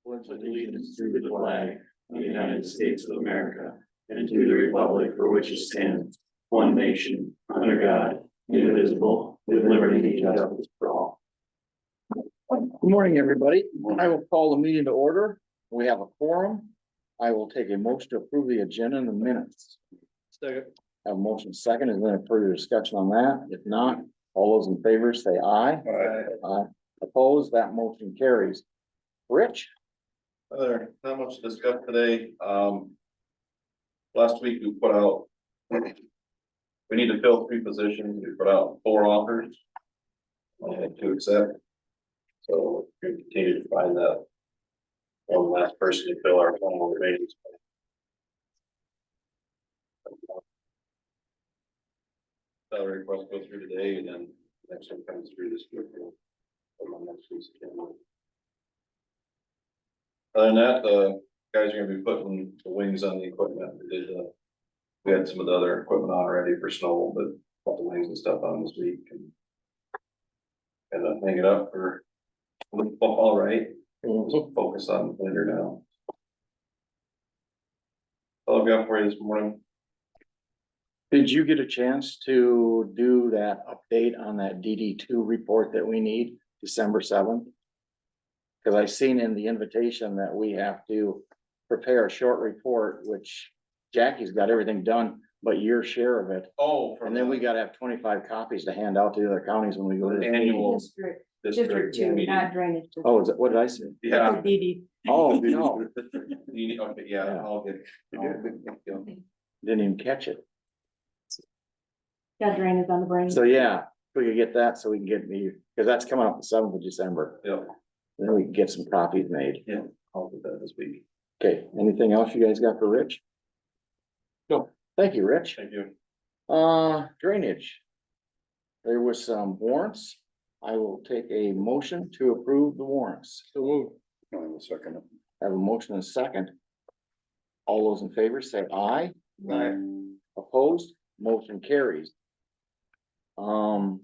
pledge allegiance to the flag of the United States of America and to the republic for which it stands, one nation, under God, indivisible, with liberty and justice for all. Good morning, everybody. I will call the meeting to order. We have a quorum. I will take a motion to approve the agenda in the minutes. Second. Have a motion second. Is there any further discussion on that? If not, all those in favor say aye. Aye. Opposed, that motion carries. Rich? Not much to discuss today. Last week we put out, we need to fill 3 positions. We put out 4 offers. To accept. So we continue to find that one last person to fill our final remaining. Salary request go through today, and then next one comes through this week. Next week's agenda. Other than that, the guys are gonna be putting the wings on the equipment. We had some of the other equipment on already for snow, but put the wings and stuff on this week and hang it up for all right. Focus on winter now. All I've got for you this morning. Did you get a chance to do that update on that DD2 report that we need December 7th? Because I seen in the invitation that we have to prepare a short report, which Jackie's got everything done, but your share of it. Oh, And then we gotta have 25 copies to hand out to the other counties when we go to the Annual. District 2, not drainage. district. Oh, is it, what did I say? Yeah. DD. Oh, no, Okay, yeah, I'll get. didn't even catch it. Got drainage on the brain. So yeah, if we could get that so we can get me, because that's coming up the 7th of December. Yeah, Then we can get some copies made. yeah, I'll do that this week. Okay, anything else you guys got for Rich? No. Thank you, Rich. Thank you. Drainage. There was some warrants. I will take a motion to approve the warrants. So move. Second. Have a motion and a second. All those in favor say aye. Aye. Opposed, motion carries. Got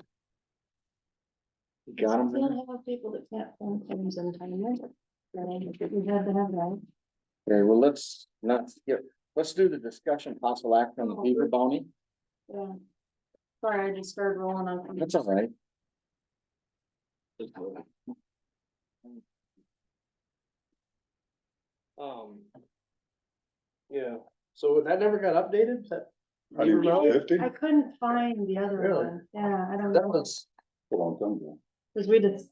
them there? Still have people that can't phone claims in time. We had to have that. Okay, well, let's not skip, let's do the discussion, possible action on the beaver bounty. Yeah. Sorry, I just started rolling on. That's all right. Yeah, so that never got updated, is that? I think it's 50. I couldn't find the other Really? one. Yeah, I don't That know. was, A long time ago. Cause we just.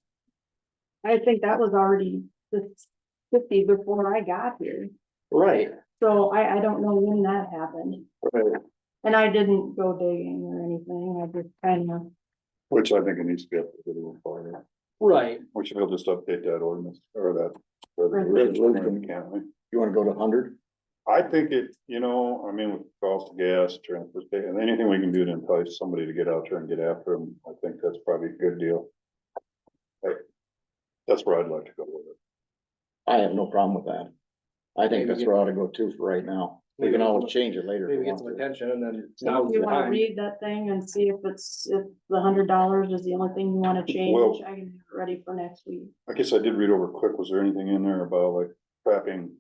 I think that was already the 50 before I got here. right, So I don't know when that happened. right, And I didn't go digging or anything. I just kind of. Which I think it needs to be updated a little farther. right, We should be able to just update that ordinance or that. Resolution. Can't we? You wanna go to 100? I think it, I mean, with the cost of gas, transportation, anything we can do to entice somebody to get out there and get after them, I think that's probably a good deal. That's where I'd like to go with it. I have no problem with that. I think Maybe that's get- where I ought to go to for right now. We can always change it later. if maybe we get want some to. attention and then. Do you wanna read that thing and see if the $100 is the only thing you wanna change? Well- I can have it ready for next week. I guess I did read over quick, was there anything in there about like trapping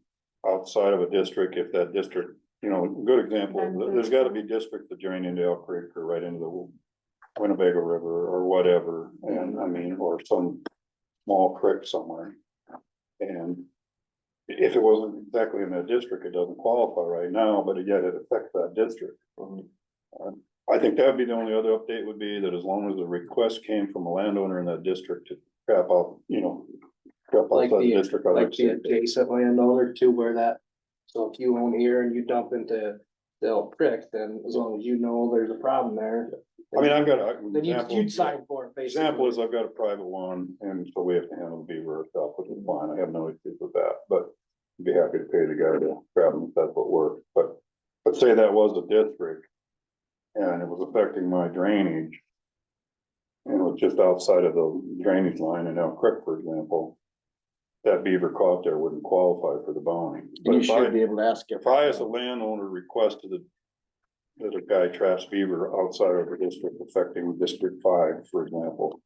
outside of a district, if that district, good example, there's gotta be districts that join into Elk Creek or right into the Winnebago River or whatever, and I mean, or some small creek somewhere. And if it wasn't exactly in that district, it doesn't qualify right now, but yet it affects that district. I think that'd be the only other update would be that as long as the request came from a landowner in that district to crap out, crap Like outside the the, district. I'd like like to see the it. adjacent landowner to where that, so if you own here and you dump into the Elk Creek, then as long as you know there's a problem there. I mean, I've got Then you'd sign for it, basically. example is I've got a private one, and so we have to handle the beaver ourselves, which is fine, I have no issues with that, but I'd be happy to pay the guy to grab them if that's what works, but say that was a district and it was affecting my drainage, and it was just outside of the drainage line in Elk Creek, for example, that beaver caught there wouldn't qualify for the bounty. But You if I, should be able to ask. if I as a landowner requested that a guy traps beaver outside of the district affecting District 5, for example,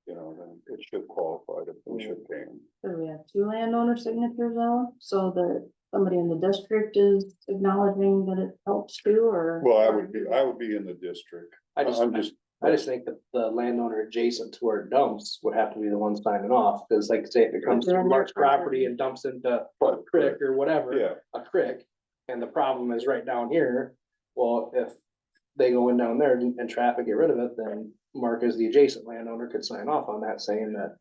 you know, then it should qualify to, we should pay them. So we have two landowner signatures now, so that somebody in the district is acknowledging that it helps too, or? Well, I would be in the district. I just, I'm just, I just think that the landowner adjacent to where it dumps would have to be the one signing off, because like say if it comes to They're on their Mark's property and dumps into a creek or whatever. yeah, A creek, and the problem is right down here, well, if they go in down there and traffic get rid of it, then Mark as the adjacent landowner could sign off on that saying that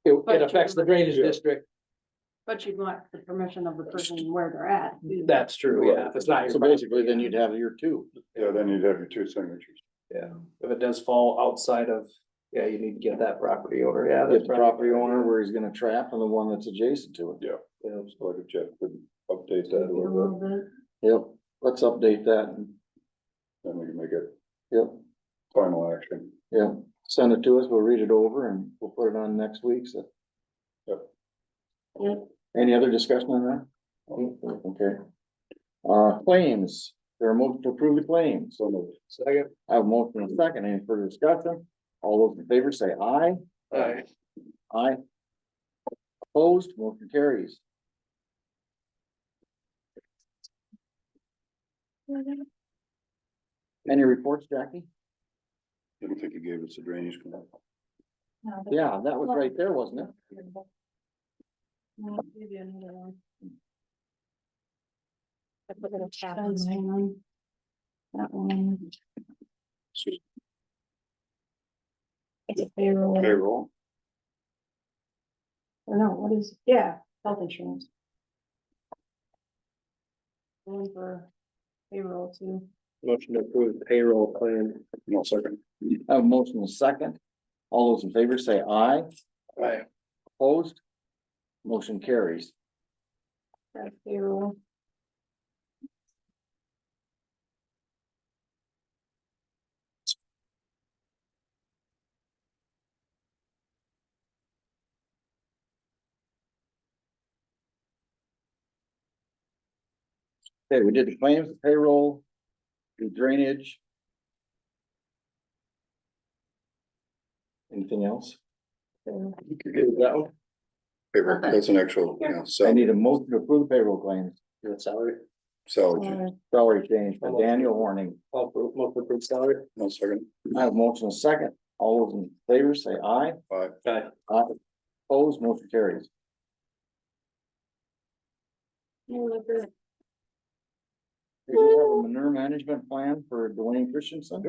But it affects the drainage Yeah. district. But you'd want the permission of the person where they're at. That's true, yeah, if it's not your. So basically, then you'd have your two. yeah, then you'd have your two signatures. Yeah, if it does fall outside of, yeah, you need to get that property owner, yeah. Get that's the property owner where he's gonna trap and the one that's adjacent to it. Yeah, Yeah. so like if Jeff could update that a A little little bit, bit. Yep, let's update that. And then we can make it Yep, final action. yep, send it to us, we'll read it over and we'll put it on next week, so. Yep. Yep. Any other discussion on that? Okay. Claims, there are motion to approve the claims. So moved. Second. I have a motion and a second, any further discussion? All those in favor say aye. Aye. Aye. Opposed, motion carries. Any reports, Jackie? I don't think you gave us a drainage. plan. Yeah, that was right there, wasn't it? No, maybe another one. I put it attached. That one. It's a payroll, Payroll, or no, what is, yeah, health insurance. One for payroll too. Motion to approve payroll plan. no second. I have a motion and a second. All those in favor say aye. Aye. Opposed? Motion carries. That's payroll. Okay, we did the claims, the payroll, the drainage. Anything else? So, You could get that one. Payroll, that's an actual, yeah, I so, need a motion to approve payroll claims. And salary. salary, change. Salary change for Daniel Horning. Motion to approve salary. no second. I have a motion and a second. All those in favor say aye. Aye. Aye. Aye. Opposed, motion carries. you look at- We do have a manure management plan for Dwayne Christensen.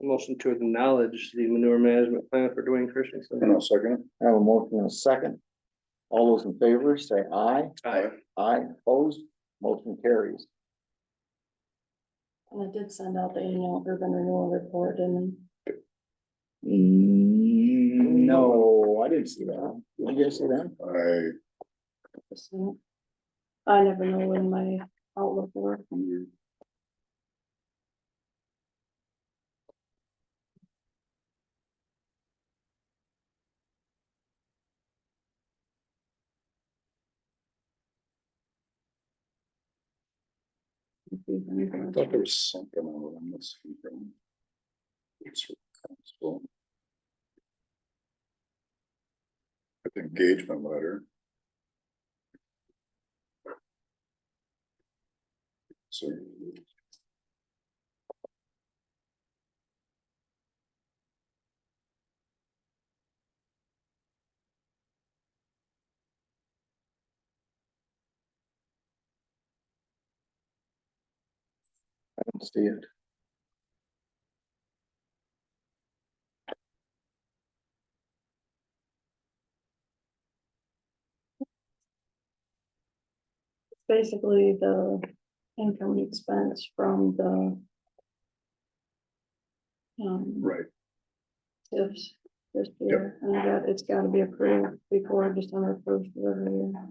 Motion to acknowledge the manure management plan for Dwayne Christensen. No second. I have a motion and a second. All those in favor say aye. Aye. Aye, opposed, motion carries. And I did send out the annual urban renewal report and No, I didn't see that. Did you guys see that? I never know when my outlook works. I thought there was something on this. Engagement letter. So. I don't see it. Basically the income expense from the Right, tips this year, and that it's gotta be approved before December 1st of every year.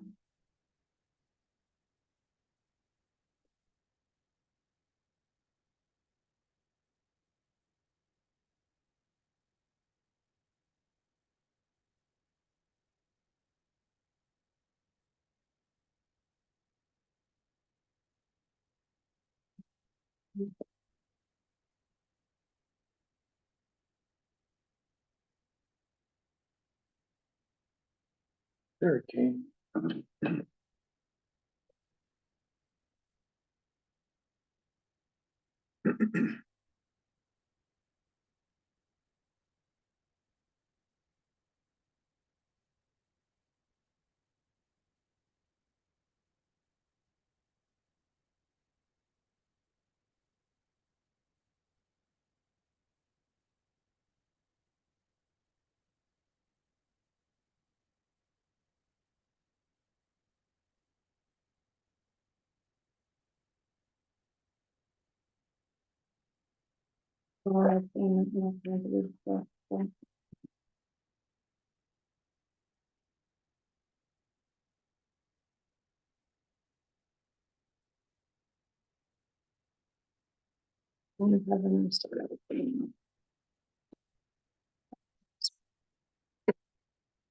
There it came.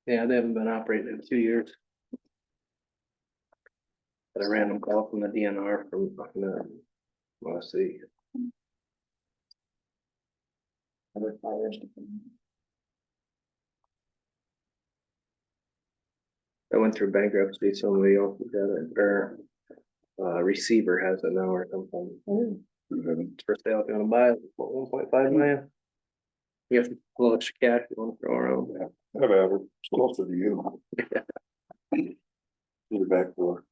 Yeah, they haven't been operating in 2 years. Got a random call from the DNR from, let's see. I went through bankruptcy, somebody else got it, or receiver has it now or something. For sale, if you wanna buy it, 1.5 million. You have a little extra cash you wanna throw around. Whatever, it's closer to you. In the back door.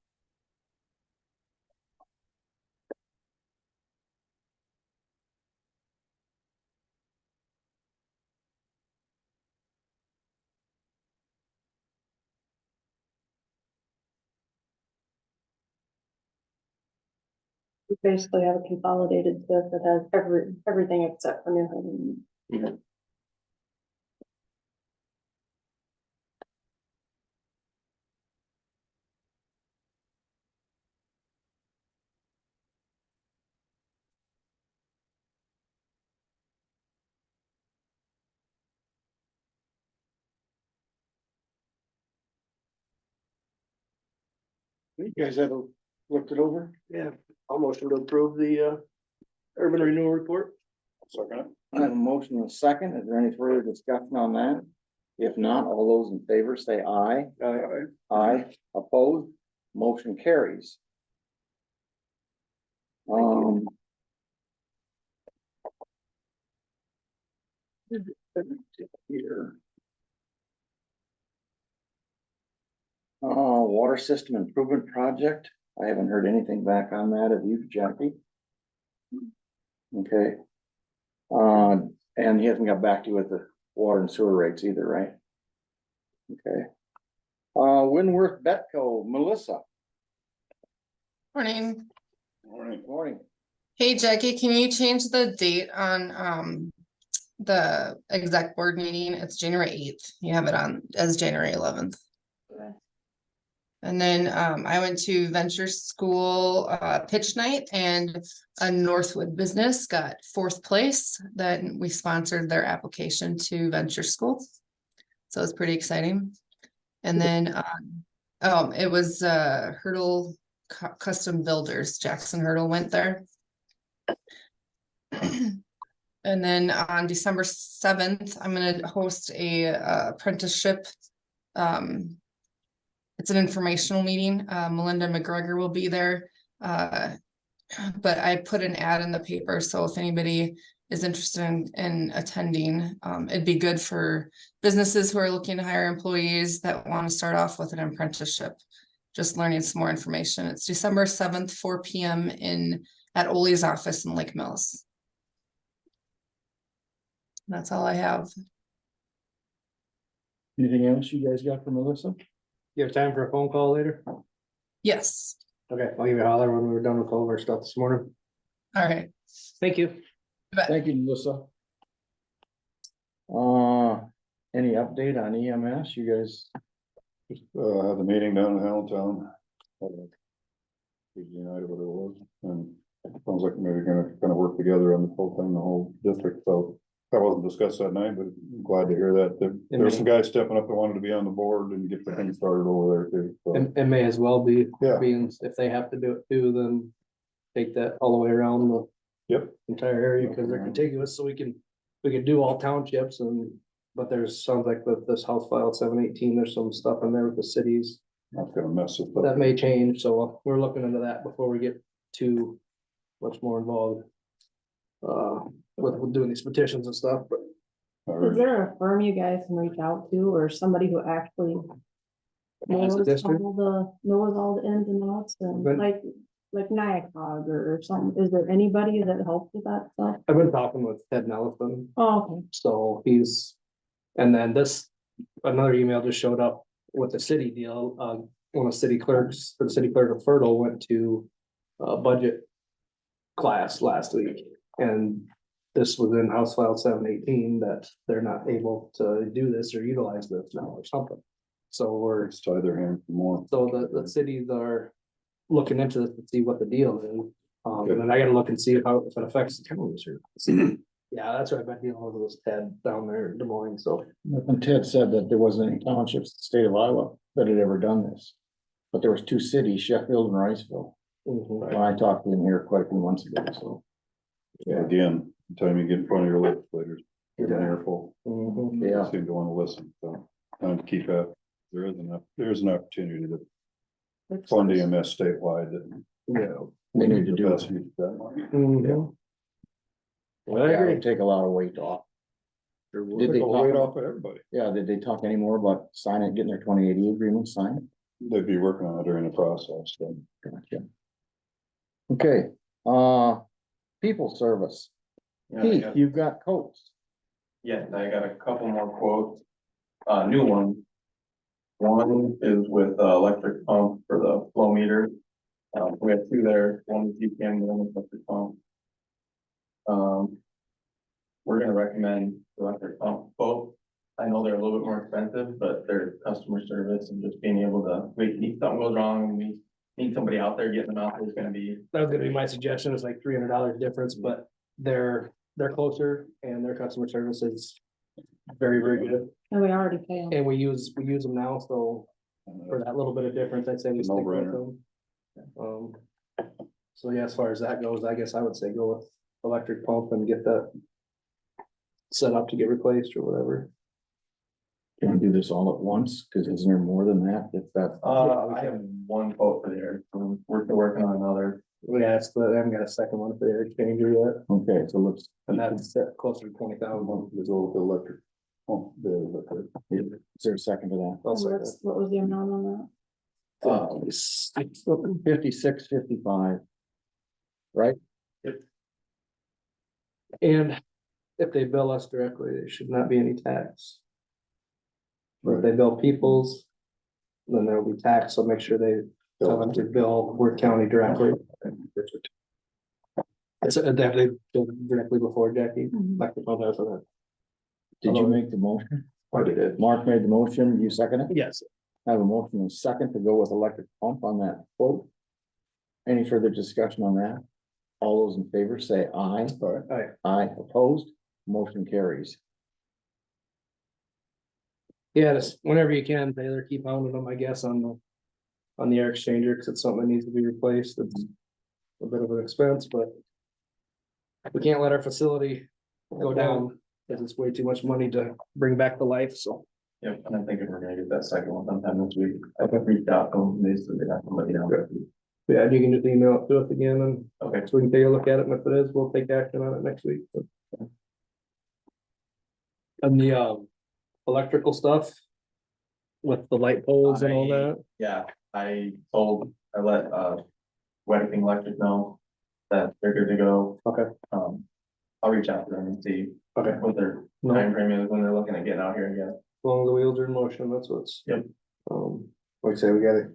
We basically have a consolidated list that has everything except for New Haven. You guys have looked it over? Yeah, I'll motion to approve the urban renewal report. Second. I have a motion and a second. Is there any further discussion on that? If not, all those in favor say aye. Aye. Aye, opposed, motion carries. Here. Water system improvement project. I haven't heard anything back on that. Have you, Jackie? Okay. And he hasn't got back to you with the water and sewer rates either, right? Okay. Winworth Betco, Melissa. Morning. Morning. Morning. Hey Jackie, can you change the date on the exec board meeting? It's January 8th. You have it on as January 11th. And then I went to Venture School pitch night, and a Northwood business got 4th place. That we sponsored their application to Venture School. So it's pretty exciting. And then it was Hurdle Custom Builders. Jackson Hurdle went there. And then on December 7th, I'm gonna host a apprenticeship. It's an informational meeting. Melinda McGregor will be there. But I put an ad in the paper, so if anybody is interested in attending, it'd be good for businesses who are looking to hire employees that want to start off with an apprenticeship. Just learning some more information. It's December 7th, 4 p.m. at Ole's office in Lake Mills. That's all I have. Anything else you guys got for Melissa? You have time for a phone call later? Yes. Okay, I'll give you a holler when we're done with all of our stuff this morning. All right. Thank you. Thank you, Melissa. Any update on EMS? You guys? Had the meeting down in Allentown. United, whatever it was, and it sounds like maybe gonna work together on the whole thing, the whole district, so. That wasn't discussed that night, but I'm glad to hear that. There's some guys stepping up that wanted to be on the board and get the thing started over there too. So. And may as well be, Yeah. being, if they have to do it too, then take that all the way around the Yep. entire area, because they're contiguous, so we can do all townships and but there's, sounds like with this House File 718, there's some stuff in there with the cities Not gonna mess it up. that may change, so we're looking into that before we get too much more involved. With doing these petitions and stuff, but Is there a firm you guys can reach out to or somebody who actually As a knows district? knows all the ins and outs and But- like NIACOG or something? Is there anybody that helps with that stuff? I've been talking with Ted Nelson, Oh, okay. so he's, and then another email just showed up with the city deal. One of the city clerks, the city clerk of Fertile went to a budget class last week, and this was in House File 718 that they're not able to do this or utilize this now or something. So Let's tie their hands for more. the cities are looking into this to see what the deal is. And then I gotta look and see if it affects the counties or. Yeah, that's what I've been dealing with this Ted down there in Des Moines, so. And Ted said that there wasn't any townships in the state of Iowa that had ever done this. But there was two cities, Sheffield and Riceville, when I talked to him here quite a few months ago, so. Again, time you get in front of your legislators, give an earful. Mhm. They Yeah, seem to wanna listen, so time to keep up. There's an opportunity to fund EMS statewide that. Yeah. they need to the do best it. use of that money. Mhm. Well, I Yeah, agree. it'll take a lot of weight off. Did they Take a talk weight about, off of everybody. yeah, did they talk any more about signing, getting their 2080 agreement signed? They'd be working on it during the process, so. Gotcha. Okay, people service. Yeah, I Keith, got- you've got coats. Yeah, I got a couple more quotes, new ones. One is with electric pump for the flow meter. We have two there, one with UPM, and one with electric pump. We're gonna recommend electric pump both. I know they're a little bit more expensive, but their customer service and just being able to, if something goes wrong and we need somebody out there getting them out, there's gonna be. That was gonna be my suggestion, it's like $300 difference, but they're closer and their customer service is very, very good. And we already pay them. And we use them now, so for that little bit of difference, I'd say we stick with No-brainer. them. So yeah, as far as that goes, I guess I would say go with electric pump and get that set up to get replaced or whatever. Can we do this all at once? Cause isn't there more than that? If that, I have one quote for there, we're still working on another. Yeah, I haven't got a second one for the air exchanger yet, okay, so let's, and that's set closer to 20,000. There's all the electric. Oh, the electric. is there a second to that? I'll second What was the amount on that? 56.55. Right? And if they bill us directly, there should not be any tax. But if they bill peoples, then there will be tax, so make sure they tell them to bill Worth County directly. It's definitely directly before Jackie, Mhm. like the phone has on Did you make the motion? I did. Mark made the motion, you second it? Yes. I have a motion and second to go with electric pump on that quote. Any further discussion on that? All those in favor say aye. Aye. Aye, opposed, motion carries. Yeah, just whenever you can, Taylor, keep pounding them, I guess, on the air exchanger, because it's something that needs to be replaced. It's a bit of an expense, but we can't let our facility go down, because it's way too much money to bring back to life, so. Yep, and I think we're gonna get that second one sometime this week. I've reached out to them, they said they're not gonna let you know. Yeah, you can just email it to us again, and Okay, so we can take a look at it, and if it is, we'll take action on it next week. And the electrical stuff with the light poles and all that. yeah, I let Wedding Electric know that they're good to go. Okay. I'll reach out to them and see Okay. what their No, time as frame is when they're looking at getting out here again. long as the wheels are in motion, that's what's. Yep. Like I say, we gotta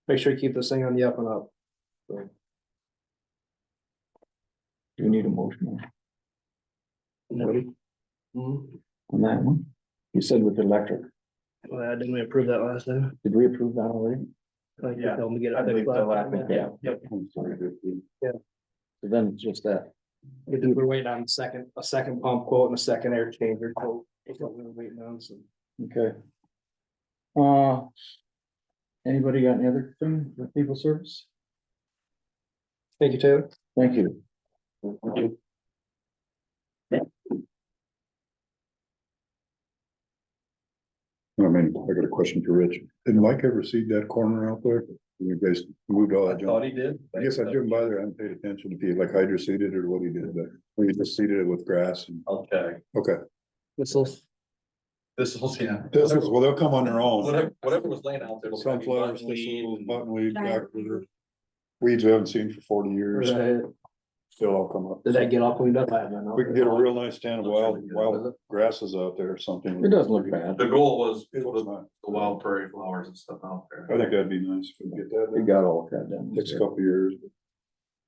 make sure you keep this thing on the up and up. Do you need a motion Mhm. on that one? You said with electric, Well, didn't we approve that last time? did we approve that already? Like, you Yeah, told them to get I it believe fixed so, last time, yeah. Yep. I'm sorry, So then it's just that, Because we're waiting on a second pump quote and a second air changer quote. That's what we're waiting on, so. okay. Anybody got any other thing for people service? Thank you, Taylor. Thank you. I mean, I got a question for Rich. Did Mike ever seed that corner out there? You guys moved all I that thought junk? he did. I guess I driven by there, I haven't paid attention if he like hydro seeded or what he did, but we just seeded it with grass and, I'll check. okay. Whistles. This was, yeah. This is, well, they'll come on their own. Whatever was laying out there. Sunflowers, Buttonweed thistles, and- buttonweed, Giant blackbird. Weeds we haven't seen for 40 years, still all come up. Did that get all cleaned up? I haven't. If we can get a real nice stand of Looks really wild good. grasses out there or something. It doesn't look bad. The goal was It looks the nice. wild prairie flowers and stuff out I there. think that'd be nice if we could get that. We got all cut down. Takes a couple of years.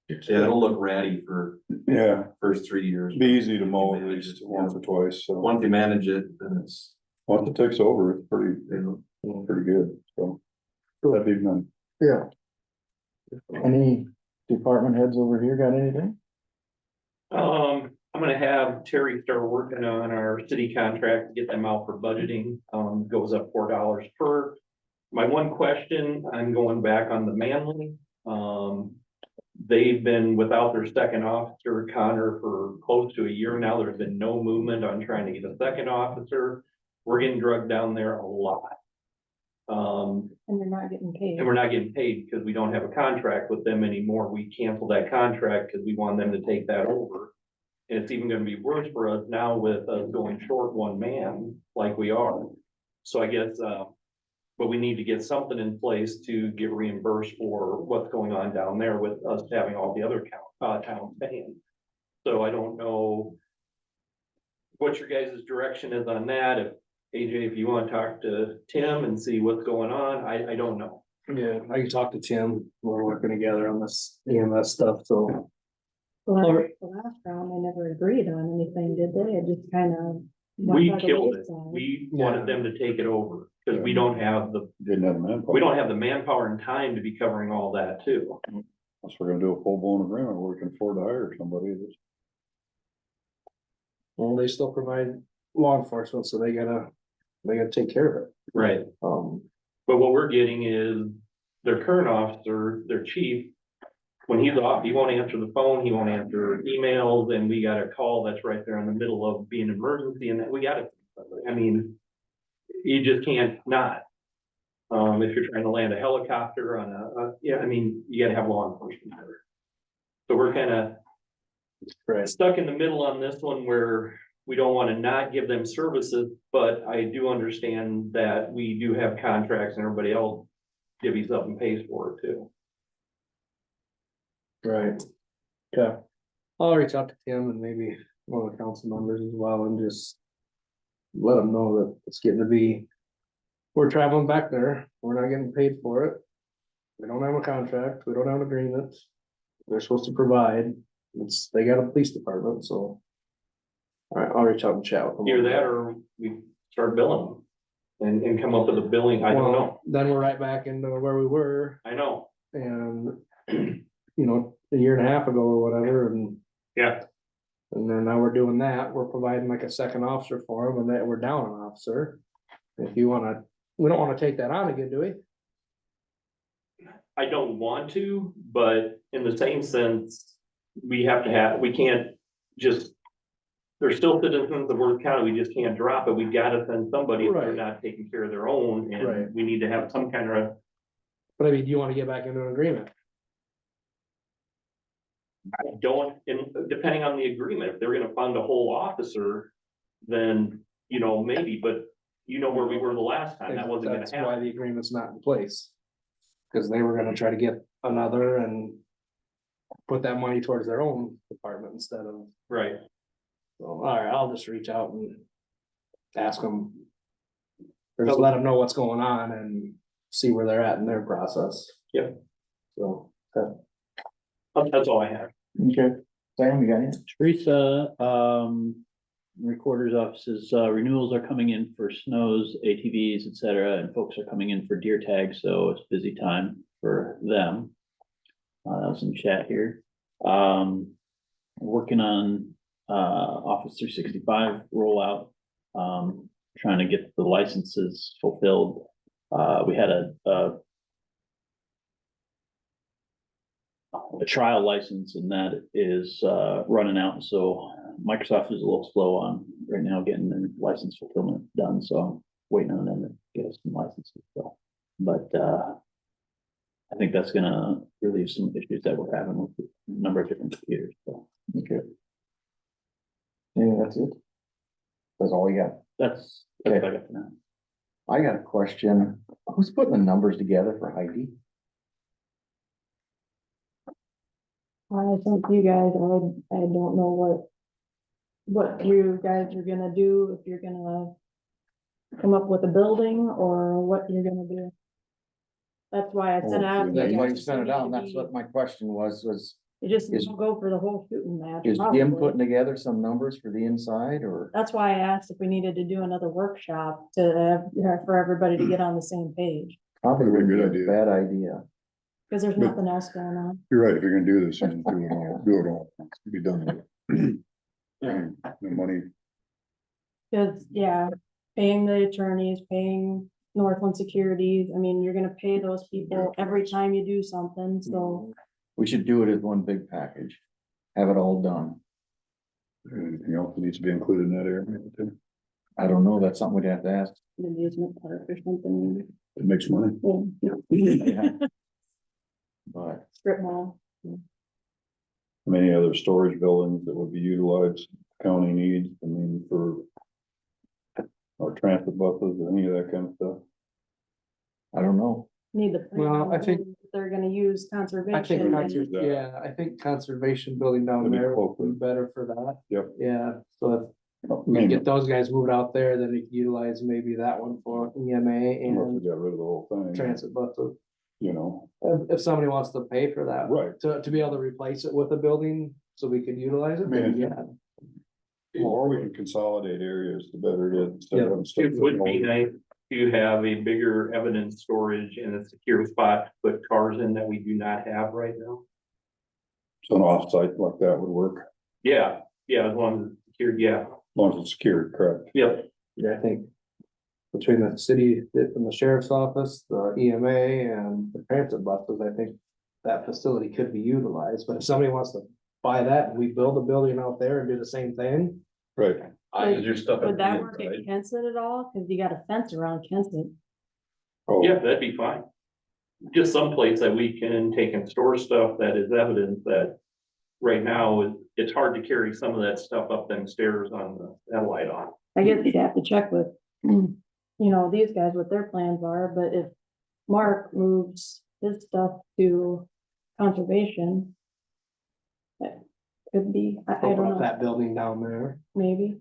Yeah, it'll look ratty for Yeah, first 3 years. be easy to mow at Manage least it, once yeah. or twice, so. Once you manage it, then it's, Once it takes over, it's pretty, you know, pretty good, so. That'd be nice. Yeah. Any department heads over here got anything? I'm gonna have Terry start working on our city contract, to get them out for budgeting, goes up $4 per. My one question, I'm going back on the Manly, they've been without their second officer, Connor, for close to a year now, there's been no movement on trying to get a second officer. We're getting drugged down there a lot. And they're not getting paid. And we're not getting paid because we don't have a contract with them anymore. We canceled that contract because we want them to take that over. And it's even gonna be worse for us now with us going short one man like we are. So I guess, but we need to get something in place to get reimbursed for what's going on down there with us having all the other towns paying. So I don't know what your guys' direction is on that. If AJ, if you want to talk to Tim and see what's going on, I don't know. Yeah, I can talk to Tim. We're working together on this EMS stuff, so. The last round, they never agreed on anything, did they? It just kind of. We killed it. We wanted them to take it over because we don't have Didn't have manpower. we don't have the manpower and time to be covering all that too. Unless we're gonna do a full blown agreement where we can afford to hire somebody. Well, they still provide law enforcement, so they gotta take care of it. Right. But what we're getting is their current officer, their chief, when he's off, he won't answer the phone, he won't answer emails, and we got a call that's right there in the middle of being an emergency, and that we gotta, I mean, you just can't not. If you're trying to land a helicopter on yeah, I mean, you gotta have law enforcement there. So we're kind of Right. stuck in the middle on this one where we don't want to not give them services, but I do understand that we do have contracts and everybody else divvies up and pays for it too. Right. Okay. I'll reach out to Tim and maybe one of the council members as well and just let them know that it's getting to be, we're traveling back there. We're not getting paid for it. We don't have a contract. We don't have an agreement. They're supposed to provide. They got a police department, so. All right, I'll reach out and chat with them. Either that or we start billing them and come up with a billing. I don't know. Well, then we're right back into where we were I know. and, you know, a year and a half ago or whatever, and. Yeah. And then now we're doing that, we're providing like a second officer for them, and then we're down an officer. If you wanna, we don't wanna take that on again, do we? I don't want to, but in the same sense, we can't just, they're still citizens of Worth County, we just can't drop it, we gotta send somebody if they're Right. not taking care of their own, Right. and we need to have some kind of. But I mean, do you wanna get back into an agreement? I don't, and depending on the agreement, if they're gonna fund a whole officer, then, you know, maybe, but you know where we were the last time, that wasn't gonna That's why happen. the agreement's not in place. Cause they were gonna try to get another and put that money towards their own department instead of, Right, so, alright, I'll just reach out and ask them. Or just let them know what's going on and see where they're at in their process. Yep. So, that's all I have. Okay. Sam, you got any? Teresa, recorder's offices, renewals are coming in for snows, ATVs, et cetera, and folks are coming in for deer tags, so it's busy time for them. That was in chat here. Working on, Office 365 rollout, trying to get the licenses fulfilled. We had a trial license and that is running out, so Microsoft is a little slow on right now getting the license fulfillment done, so waiting on them to get us some licenses, so. But, I think that's gonna relieve some issues that we're having with a number of different computers, so. Okay. Yeah, that's it. That's all we got. That's what I got for now. I got a question. Who's putting the numbers together for Heidi? I think you guys, I don't know what you guys are gonna do, if you're gonna come up with a building or what you're gonna do. That's why I sent out. you That's why you guys sent it need to out. That's be- what my question was, You just is- don't go for the whole shooting match. is Jim probably. putting together some numbers for the inside or? That's why I asked if we needed to do another workshop to, for everybody to get on the same page, Probably That'd be a would good be a idea. bad idea. because there's But- nothing else going on. You're right, if you're gonna do this, then do it all, be done with it. The money, Cause yeah, paying the attorneys, paying Northland Securities, I mean, you're gonna pay those people every time you do something, so. We should do it as one big package. Have it all done. anything else that needs to be included in that area, I don't know. That's something we'd have to ask. An amusement park or something. it makes money. Yeah, Yeah. But strip mall. Many other storage buildings that would be utilized, county needs, I mean, for our transit buses, any of that kind of stuff. I don't know. Need the. Well, I think- They're gonna use I think, conservation. yeah, I think conservation building down That'd be there closer. would be better for that. Yep. Yeah, so if we Maybe, get those guys moved out there, then we could utilize maybe that one for EMA unless we and got rid of the whole thing, transit buses. you know, If somebody wants to pay for that, right. to be able to replace it with a building, so we could utilize it, then Yeah. yeah. Or we can consolidate areas, the better it is. instead of Yeah. having stuff It would be all- nice to have a bigger evidence storage in a secure spot to put cars in that we do not have right now. So an offsite like that would work, Yeah, as long as it's secured, yeah. as long as it's secured, correct? Yep. Yeah, I think between the city and the sheriff's office, the EMA and the transit buses, I think that facility could be utilized, but if somebody wants to buy that and we build a building out there and do the same thing. Right, Is your stuff Would at that the work at inside? Kensett at all? Cause you got a fence around Kensett. oh, Yeah, that'd be fine. Just someplace that we can take and store stuff that is evidence that right now, it's hard to carry some of that stuff up them stairs on the light on. I guess you'd have to check with, you know, these guys, what their plans are, but if Mark moves his stuff to conservation. That could be, I Open don't up know, that building down there. maybe.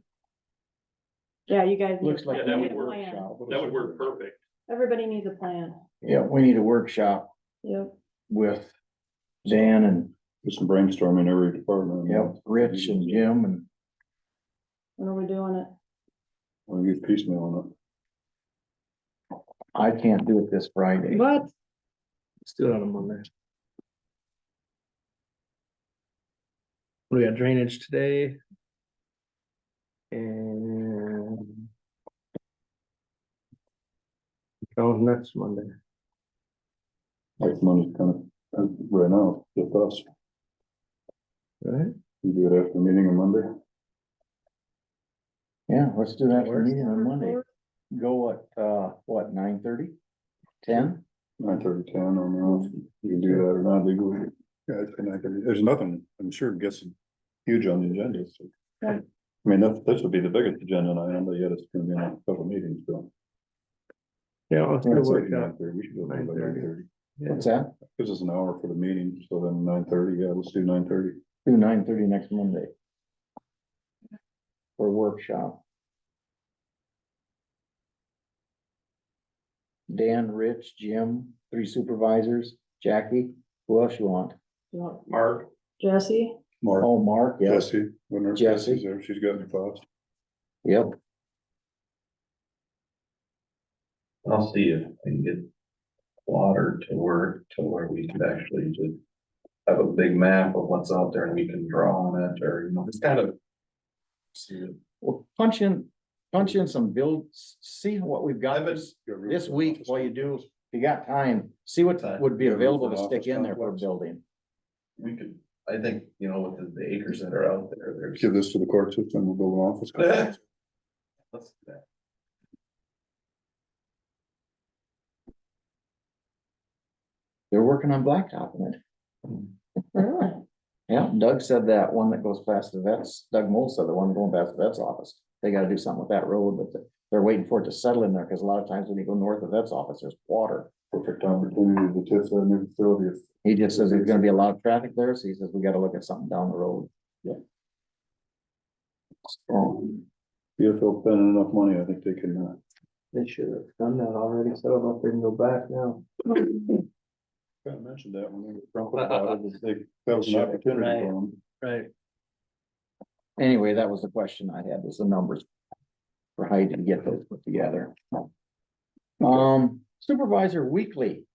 Yeah, you guys. need Looks a like Yeah, plan. that we would need a work. workshop. That would work perfect. Everybody needs a plan, Yeah, we need a workshop yep. with Dan and, do some brainstorming every department. yep, Rich and Jim and When are we doing it? We'll get piecemeal on I can't do it this Friday. What? Let's do it on a Monday. We got drainage today. And. Oh, next Monday. it. Like money's kind of, right now, just us, Right? you do it after the meeting on Monday. Yeah, let's do that for Works. meeting on Monday. Go at, what, 9:30? 10? 9:30, 10, I don't know if you can do that or not legally. Yeah, it's 9:30. There's nothing, I'm sure gets huge on the agenda, so. Yeah. I mean, this would be the biggest agenda item, but yet it's gonna be in a couple meetings, so. Yeah, let's do a I'd say workshop. 9:30, we should do it by 9:30. 9:30. What's that? Gives us an hour for the meeting, so then 9:30, yeah, let's do 9:30. Do 9:30 next Monday. For workshop. Dan, Rich, Jim, 3 supervisors, Jackie, who else you want? You want Mark, Jesse? Mark, Oh, Mark, yeah, Jesse, when there's Jesse. Jesse's there, she's got any thoughts? yep, I'll see if I can get water to work to where we could actually just have a big map of what's out there and we can draw on it, or, you know, it's kind of. See, well, punch in some builds, see what we've got this week while you do, if you got time, see what would be Yeah, available to office stick in there for a complex. building. we could, I think, you know, with the acres that are out there, there's. Give this to the court system, we'll build an office. complex. Let's do that. They're working on blacktopping it. Really? Yeah, Doug said that one that goes past the vets, Doug Moll said the one going past the vet's office, they gotta do something with that road, but they're waiting for it to settle in there, cause a lot of times when you go north of the vet's office, there's water. Perfect opportunity to test that new facility. He just says there's gonna be a lot of traffic there, so he says we gotta look at something down the road. Yeah. So, If they'll spend enough money, I think they can, They should have done that already, so I don't know if they can go back now. kind of mentioned that when we were talking about it, that was an opportunity Right. for them. Right. anyway, that was the question I had, was the numbers for Heidi to get those put together. Supervisor weekly.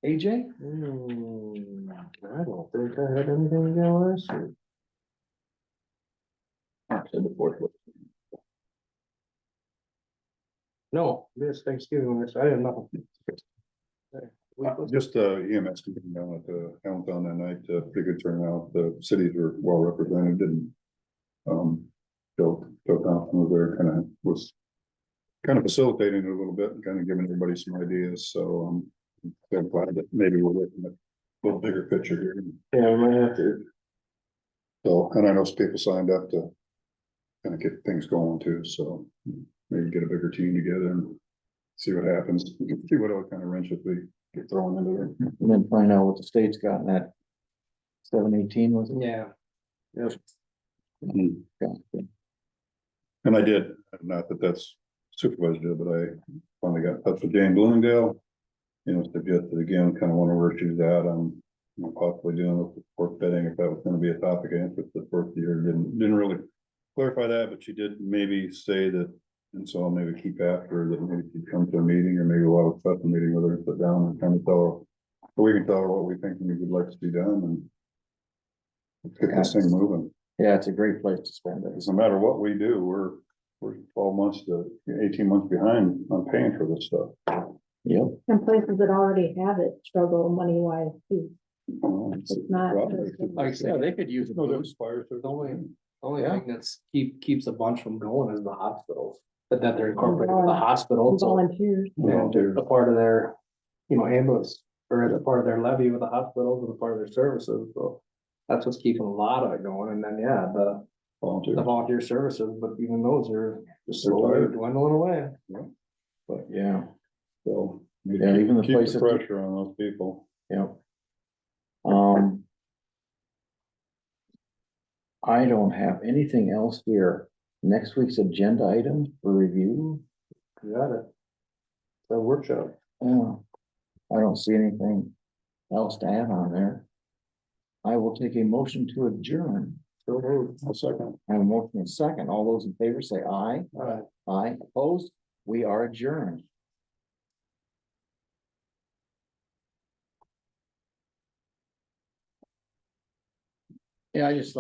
AJ? I don't think I had anything again last year. Said the fourth one. No, this Thanksgiving, I didn't know. Just EMS coming down at the Hamilton that night, pretty good turnout, the cities were well represented and. Joe Thompson was there, was kind of facilitating it a little bit and kind of giving everybody some ideas, so I'm glad that maybe we're looking at a little bigger picture here. Yeah, we might have to. So, and I know some people signed up to kind of get things going too, so maybe get a bigger team together and see what happens, see what other kind of wrenches we get thrown into it. And then find out what the state's got in that 718 was it? Yeah. Yep. Yeah. And I did, not that that's supervisor did, but I finally got in touch with Jane Bloomingdale. You know, suggested again, kind of wonder where she's at on, you know, possibly doing the pork betting, if that was gonna be a topic of interest the first year, didn't really clarify that, but she did maybe say that, and so I'll maybe keep after her, that maybe she'd come to a meeting, or maybe we'll have a special meeting with her and sit down and kind of tell her, or we can tell her what we think we would like to see done, and let's get this thing moving. Yeah, it's a great place to spend it. Because no matter what we do, we're 12 months to 18 months behind on paying for this stuff. Yep. And places that already have it struggle money wise too. It's It's not. Like I Yeah, said, they could use it. No, that expires. the only Yeah. thing that's keeps a bunch from going is the hospitals, but that they're incorporated with the hospital, so. Volunteers. And a part of their, ambulance, or as a part of their levy with the hospitals and a part of their services, so. That's what's keeping a lot of it going, and then, yeah, the volunteer services, but even those are just slowly dwindling away. But yeah, So. Yeah, even the keep places- pressure on those people. yep. I don't have anything else here. Next week's agenda item for review. Got it. The workshop. Yeah, I don't see anything else to add on there. I will take a motion to adjourn. So moved. A second. I have a motion and a second. All those in favor say aye. All right. Aye, opposed? We are adjourned. Yeah, I just thought.